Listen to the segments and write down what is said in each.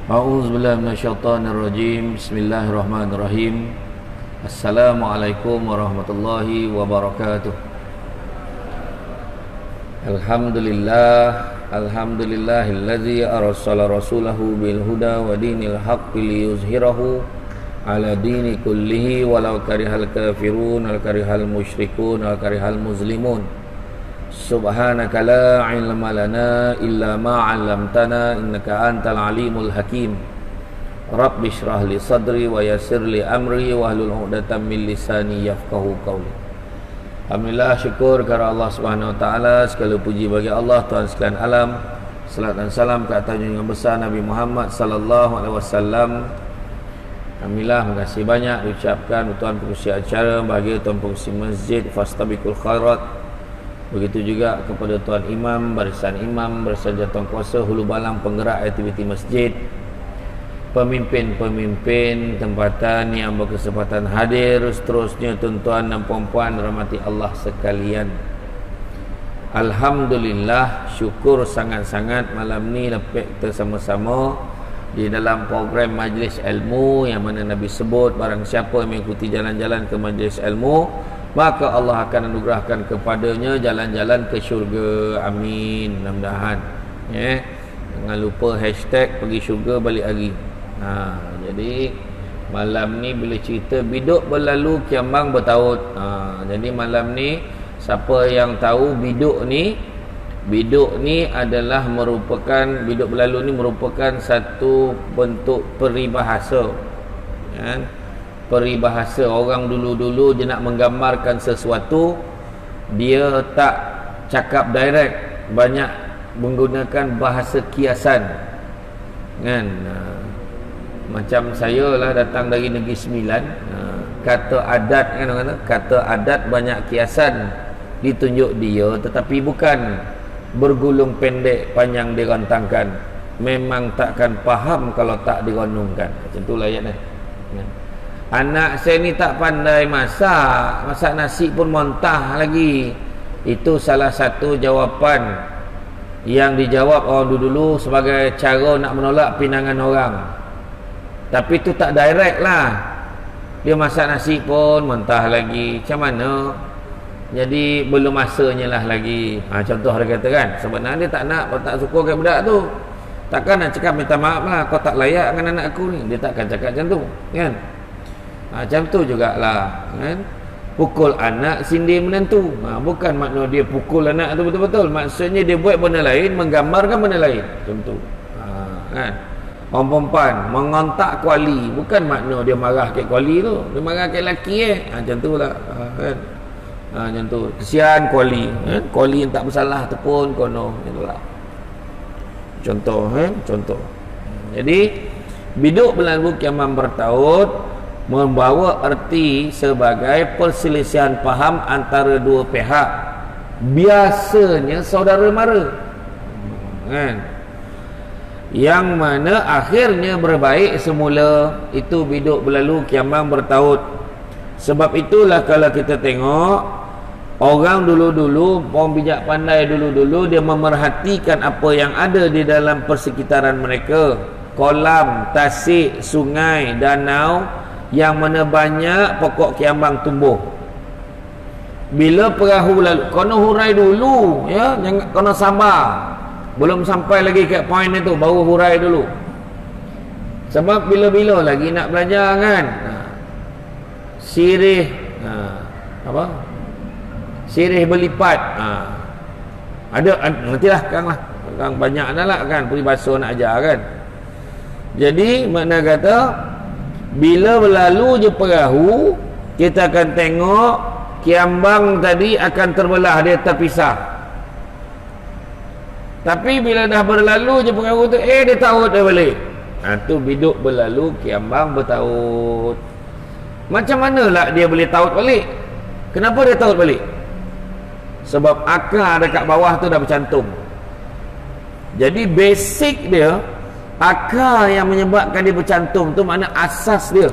A'udzubillahi minasyaitonirrajim. Bismillahirrahmanirrahim. Assalamualaikum warahmatullahi wabarakatuh. Alhamdulillahilladzi arsala rasulahu bil huda wa dinil haqqi liyuzhirahu ala dini kullihi walau karihal kafirun wal karihal musyrikun wal karihal muslimun. Subhanaka la ilma lana illa ma 'allamtana innaka antal alimul hakim. Rabbi shrah li sadri wa yassir li amri wahlul 'uqdatam min lisani yafqahu qawli. Alhamdulillah, syukur kepada Allah Subhanahu wa taala, segala puji bagi Allah Tuhan sekalian alam. Salat dan salam ke atas junjungan besar Nabi Muhammad sallallahu alaihi wasallam. Alhamdulillah, terima kasih banyak diucapkan tuan pengurusi acara, bagi tuan pengurusi masjid Fastabiqul Khairat. Begitu juga kepada tuan imam, barisan jawatan kuasa, hulu balang penggerak aktiviti masjid, pemimpin-pemimpin tempatan yang berkesempatan hadir, seterusnya tuan-tuan dan puan-puan rahmati Allah sekalian. Alhamdulillah, syukur sangat-sangat malam ni dapat kita sama-sama di dalam program majlis ilmu yang mana Nabi sebut barang siapa yang mengikuti jalan-jalan ke majlis ilmu, maka Allah akan anugerahkan kepadanya jalan-jalan ke syurga. Amin. Mudah-mudahan. Jangan lupa hashtag pergi syurga balik hari. Jadi malam ni bila cerita biduk berlalu kiambang bertaut. Jadi malam ni siapa yang tahu biduk ni adalah merupakan, biduk berlalu ni merupakan satu bentuk peribahasa. Peribahasa orang dulu-dulu dia nak menggambarkan sesuatu, dia tak cakap direct, banyak menggunakan bahasa kiasan kan. Macam saya lah datang dari Negeri Sembilan, kata adat kan orang kata, kata adat banyak kiasan ditunjuk dia, tetapi bukan bergulung pendek panjang dirantangkan, memang takkan faham kalau tak direnungkan. Macam itulah ayat ni. Anak saya ni tak pandai masak nasi pun montah lagi. Itu salah satu jawapan yang dijawab orang dulu sebagai cara nak menolak pinangan orang. Tapi itu tak direct lah. Dia masak nasi pun mentah lagi. Macam mana? Jadi belum masanya lah lagi. Contoh dia kata kan, sebenarnya dia tak nak, tak suka kat budak tu. Takkan nak cakap minta maaf lah, kau tak layak dengan anak aku ni. Dia takkan cakap macam tu kan. Macam tu jugalah kan? Pukul anak sindir menantu. Bukan makna dia pukul anak tu betul-betul, maksudnya dia buat benda lain, menggambarkan benda lain. Macam tu kan? Orang perempuan mengontak kuali, bukan makna dia marah ke kuali tu, dia marah ke lelaki macam tu lah kan? Macam tu, kesian kuali kan? Kuali yang tak bersalah tu pun kono, itulah contoh contoh. Jadi biduk berlalu kiaman bertaut membawa erti sebagai perselisihan faham antara dua pihak, biasanya saudara mara kan, yang mana akhirnya berbaik semula. Itu biduk berlalu kiaman bertaut. Sebab itulah kalau kita tengok orang dulu-dulu, orang bijak pandai dulu-dulu, dia memerhatikan apa yang ada di dalam persekitaran mereka, kolam, tasik, sungai, danau yang mana banyak pokok kiambang tumbuh. Bila perahu lalu, kena hurai dulu ya, jangan, kena sabar. Belum sampai lagi ke poin itu baru hurai dulu. Sebab bila-bila lagi nak belajar kan, sirih apa? Sirih berlipat. Ada nantilah Kang lah. Kang banyak dah lah kan peribahasa nak ajar kan. Jadi makna kata bila berlalu je perahu, kita akan tengok kiambang tadi akan terbelah, dia terpisah. Tapi bila dah berlalu je perahu tu, dia taut dah balik. Tu biduk berlalu kiambang bertaut. Macam manalah dia boleh taut balik? Kenapa dia taut balik? Sebab akar dekat bawah tu dah bercantum. Jadi basic dia, akar yang menyebabkan dia bercantum tu, makna asas dia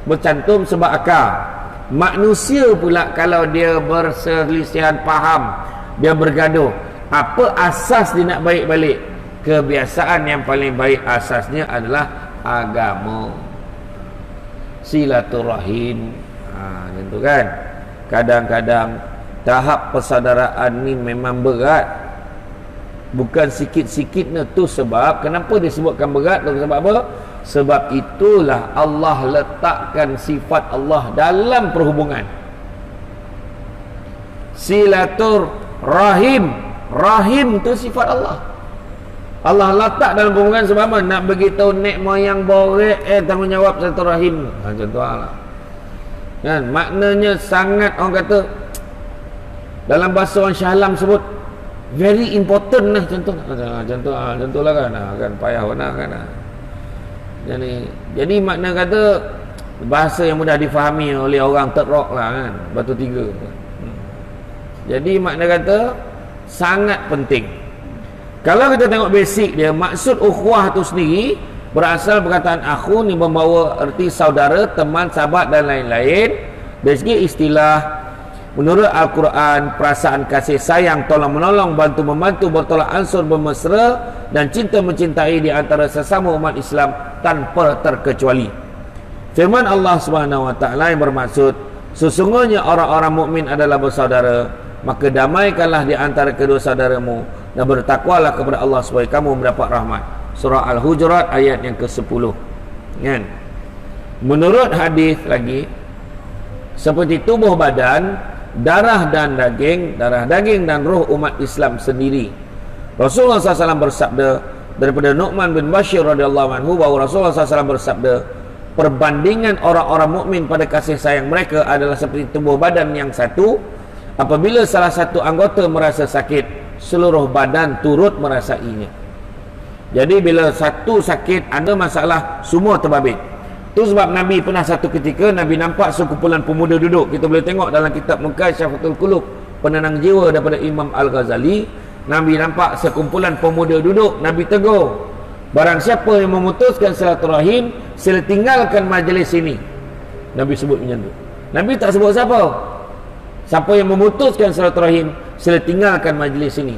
bercantum sebab akar. Manusia pula kalau dia berselisihan faham, dia bergaduh, apa asas dia nak baik balik? kebiasaan yang paling baik asasnya adalah agama, silaturahim. Macam tu kan. Kadang-kadang tahap persaudaraan ni memang berat, bukan sikit-sikit tu. Sebab kenapa disebutkan berat? Sebab apa? Sebab itulah Allah letakkan sifat Allah dalam perhubungan. Silaturahim, rahim tu sifat Allah. Allah letak dalam perhubungan sebab apa? Nak beritahu nek moyang borek tanggungjawab silaturahim. Macam tu lah. Kan? Maknanya sangat, orang kata dalam bahasa orang Shah Alam sebut very important lah, contoh lah kan. Kan payah mana kan. Jadi makna kata bahasa yang mudah difahami oleh orang third rock lah kan, batu tiga. Jadi makna kata sangat penting. Kalau kita tengok basic dia, maksud ukhuwah tu sendiri berasal perkataan akhu ni membawa erti saudara, teman, sahabat dan lain-lain. Dari segi istilah, menurut Al-Quran, perasaan kasih sayang, tolong menolong, bantu membantu, bertolak ansur, bermesra dan cinta mencintai di antara sesama umat Islam tanpa terkecuali. Firman Allah SWT yang bermaksud, sesungguhnya orang-orang mukmin adalah bersaudara, maka damaikanlah di antara kedua saudaramu dan bertakwalah kepada Allah supaya kamu mendapat rahmat. Surah Al-Hujurat ayat yang ke-10. Kan? Menurut hadis lagi, seperti tubuh badan, darah daging dan roh umat Islam sendiri. Rasulullah SAW bersabda daripada Nu'man bin Bashir radhiyallahu anhu bahawa Rasulullah SAW bersabda, perbandingan orang-orang mukmin pada kasih sayang mereka adalah seperti tubuh badan yang satu. Apabila salah satu anggota merasa sakit, seluruh badan turut merasainya. Jadi bila satu sakit, ada masalah, semua terbabit. Itu sebab Nabi pernah satu ketika Nabi nampak sekumpulan pemuda duduk. Kita boleh tengok dalam kitab Mukasyafatul Qulub, penenang jiwa daripada Imam Al-Ghazali. Nabi nampak sekumpulan pemuda duduk. Nabi tegur, barang siapa yang memutuskan silaturahim, sila tinggalkan majlis ini. Nabi sebut macam tu. Nabi tak sebut siapa. Siapa yang memutuskan silaturahim, sila tinggalkan majlis ini.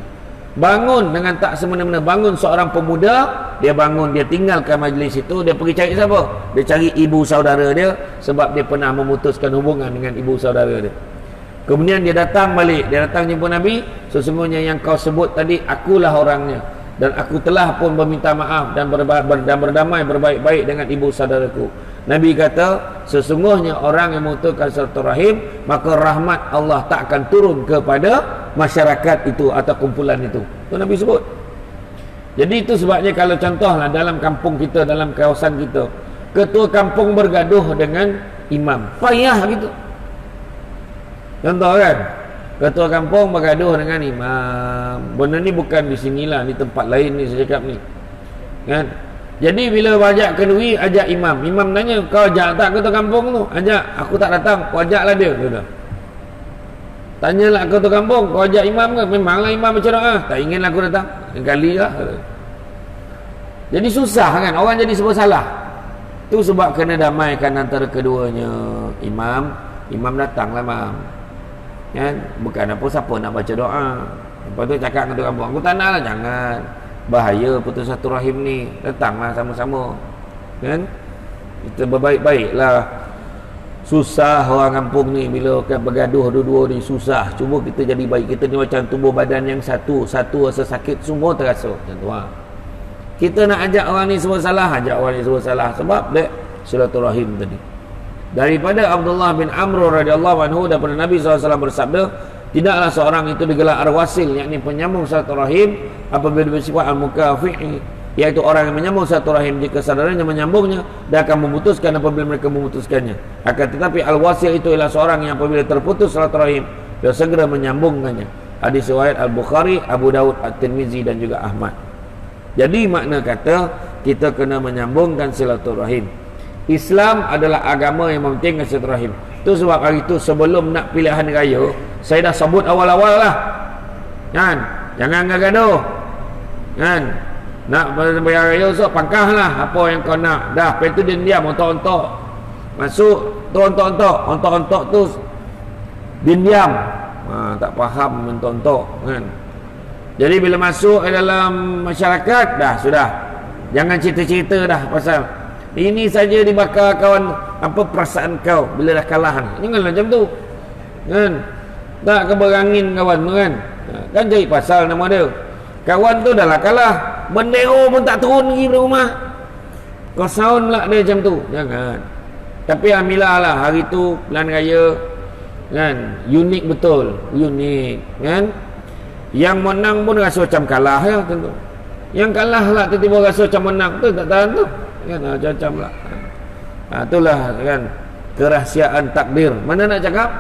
Bangun dengan tak semena-mena. Bangun seorang pemuda, dia bangun, dia tinggalkan majlis itu, dia pergi cari siapa? Dia cari ibu saudara dia, sebab dia pernah memutuskan hubungan dengan ibu saudara dia. Kemudian dia datang balik, dia datang jumpa Nabi, sesungguhnya yang kau sebut tadi, akulah orangnya, dan aku telah pun meminta maaf dan berdamai berbaik-baik dengan ibu saudaraku. Nabi kata, sesungguhnya orang yang memutuskan silaturahim, maka rahmat Allah tak akan turun kepada masyarakat itu atau kumpulan itu. Itu Nabi sebut. Jadi itu sebabnya kalau contohlah dalam kampung kita, dalam kawasan kita, ketua kampung bergaduh dengan imam, payah gitu. Contoh kan, ketua kampung bergaduh dengan imam. Benda ni bukan di sinilah, di tempat lain ni saya cakap ni. Kan? Jadi bila ajak kenduri, ajak imam. Imam tanya, kau ajak tak ketua kampung tu? Ajak. Aku tak datang, kau ajaklah dia. Tanyalah ketua kampung, kau ajak imam ke? Memanglah imam bercerah. Tak inginlah aku datang. Kali lah. Jadi susah kan, orang jadi sebab salah. Itu sebab kena damaikan antara keduanya. Imam datanglah imam. Kan? Bukan apa siapa nak baca doa. Lepas tu cakap ketua kampung, aku tak nak lah, jangan. Bahaya putus silaturahim ni. Datanglah sama-sama. Kan? Kita berbaik-baiklah. Susah orang kampung ni bila bergaduh dua-dua ni, susah. Cuba kita jadi baik. Kita ni macam tubuh badan yang satu rasa sakit, semua terasa. Macam tu lah. Kita nak ajak orang ni semua salah, ajak orang ni semua salah. Sebab dia silaturahim tadi. Daripada Abdullah bin Amr radhiyallahu anhu, daripada Nabi SAW bersabda, tidaklah seorang itu digelar ar-wasil, yakni penyambung silaturahim, apabila bersifat al-mukafi', iaitu orang yang menyambung silaturahim jika saudaranya menyambungnya, dia akan memutuskan apabila mereka memutuskannya. Akan tetapi al-wasil itu ialah seorang yang apabila terputus silaturahim, dia segera menyambungkannya. Hadis riwayat Al-Bukhari, Abu Daud, At-Tirmizi dan juga Ahmad. Jadi makna kata kita kena menyambungkan silaturahim. Islam adalah agama yang mementingkan silaturahim. Itu sebab hari itu sebelum nak pilihan raya, saya dah sebut awal-awal lah. Kan? Jangan gaduh. Kan? Nak bayar raya so pangkahlah apa yang kau nak. Dah, lepas tu dia diam, ontok-ontok. Masuk tu ontok-ontok. Ontok-ontok tu dia diam. Tak faham ontok-ontok. Kan? Jadi bila masuk dalam masyarakat dah sudah. Jangan cerita-cerita dah pasal ini saja dibakar kawan, apa perasaan kau bila dah kalah. Janganlah macam tu. Kan? Tak keberangin kawan tu kan. Kan jadi pasal nama dia. Kawan tu dah lah kalah. Bendera pun tak turun lagi dari rumah. Kau sound pula dia macam tu. Jangan. Tapi alhamdulillah lah hari tu pilihan raya kan unik betul, unik kan. Yang menang pun rasa macam kalah ya tentu. Yang kalah lah tiba-tiba rasa macam menang tu tak tahan tu. Kan macam-macam lah. Itulah kan kerahsiaan takdir. Mana nak cakap?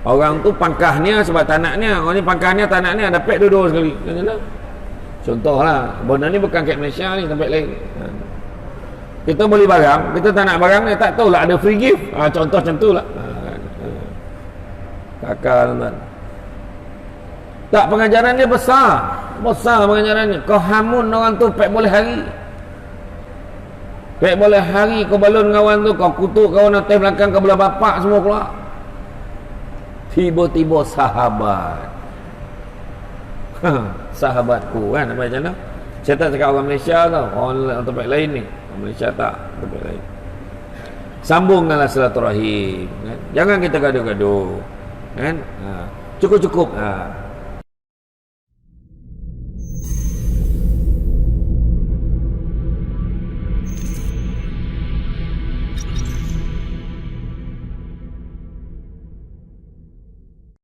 Orang tu pangkahnya sebab tanaknya, orang ni pangkahnya tanaknya dapat dua-dua sekali. Kan? Contohlah, benda ni bukan kat Malaysia ni, tempat lain. Kita beli barang, kita tak nak barang ni, tak tahulah ada free gift. Contoh macam tu lah. Kakak tuan-tuan. Tak, pengajaran dia besar. Besar pengajarannya. Kau hamun orang tu, pek boleh hari. Pek boleh hari kau balon kawan tu, kau kutuk kawan atas belakang, kau belah bapak semua keluar. Tiba-tiba sahabat. Sahabatku kan, apa macam mana? Saya tak cakap orang Malaysia tau, orang tempat lain ni. Orang Malaysia tak, tempat lain. Sambungkanlah silaturahim kan? Jangan kita gaduh-gaduh kan? Cukup-cukup